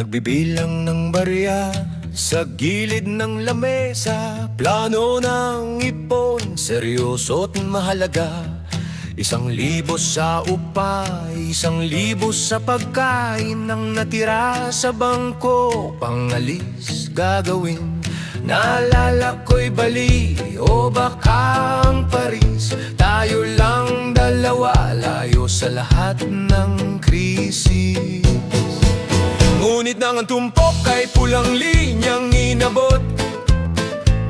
Nagbibilang ng barya sa gilid ng lamesa, plano ng ipon, seryoso at mahalaga. 1,000 sa upa, 1,000 sa pagkain, ang natira sa bangko, pangalis gagawin. Naalala ko'y Bali o baka ang Paris, tayo lang dalawa, layo sa lahat ng krisis. Ngunit nang ang tumpok ay pulang linyang inabot,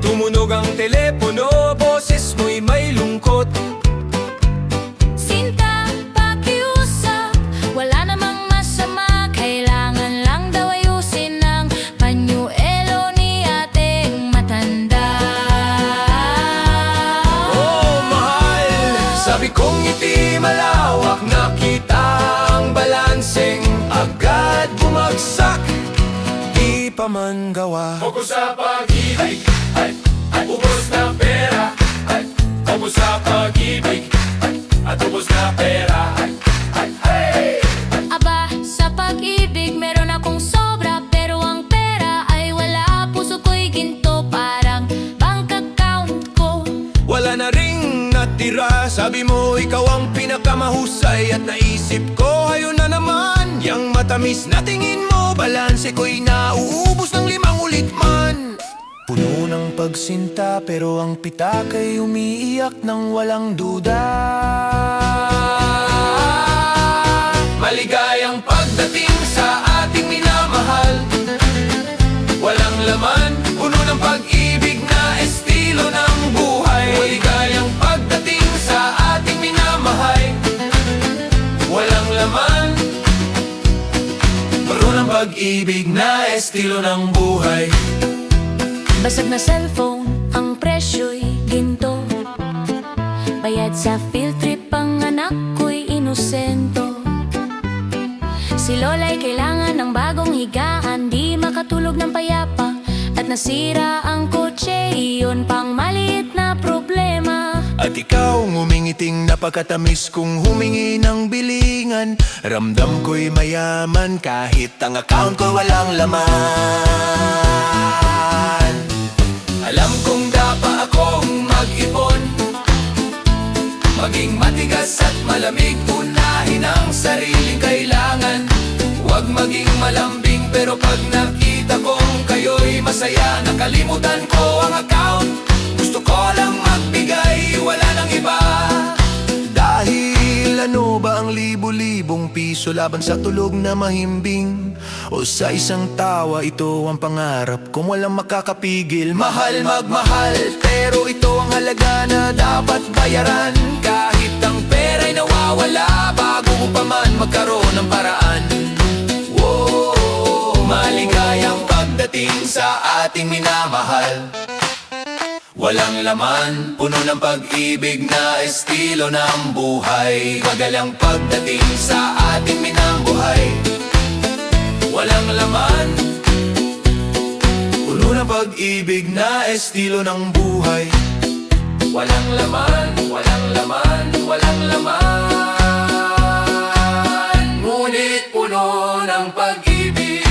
tumunog ang telepono, boses mo'y may lungkot. Sinta, pakiusap, wala namang masama, kailangan lang daw ayusin ang panyuelo ni ating matanda. Oh, mahal, sabi kong ngiti malawak, nakita ang balanseng agad bumagsak, di pa man gawa. Focus sa pag-ibig, ay ubos na pera, focus sa pag-ibig, at ubos na pera, hey! Aba, sa pag-ibig meron akong sobra, pero ang pera ay wala. Puso ko'y ginto, parang bank account ko. Wala na ring natira, sabi mo ikaw ang pinakamahusay, at naisip ko ayun na naman, yang matamis na tingin mo, balanse ko'y nauubos ng 5 ulit man. Puno ng pagsinta pero ang pitak ay umiiyak ng walang duda. Maligayang pagdating sa ating minamahal, walang laman, puno ng pag-ibig na estilo ng buhay. Maligayang pagdating sa ating minamahal, walang laman, puno ng pag-ibig na estilo ng buhay. Basag na cellphone, ang presyo'y ginto. Bayad sa field trip, ang anak ko'y inosento. Si Lola'y kailangan ng bagong higaan, di makatulog ng payapa, at nasira ang kotse, iyon pang maliit na problema. At ikaw ngumingiting napakatamis kung humingi ng bilingan, ramdam ko'y mayaman kahit ang account ko walang laman. Alam kong dapat akong mag-ipon, maging matigas at malamig, unahin ang sariling kailangan. Huwag maging malambing, pero pag nakita kong kayo'y masaya, nakalimutan ko ang account. Gusto ko lang magbigay, wala nang iba. Dahil ano ba ang libo-libong piso laban sa tulog na mahimbing, o sa isang tawa, ito ang pangarap kung walang makakapigil. Mahal magmahal, pero ito ang halaga na dapat bayaran. Kahit ang pera'y nawawala, bago pa man magkaroon ng paraan. Wow, maligayang pagdating sa ating minamahal, walang laman, puno ng pag-ibig na estilo ng buhay. Magalang pagdating sa ating minambuhay, walang laman, puno ng pag-ibig na estilo ng buhay. Walang laman, walang laman, walang laman, ngunit puno ng pag-ibig.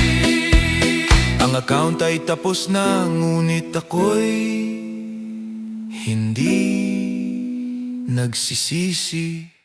Ang account ay tapos na, ngunit ako'y hindi nagsisisi.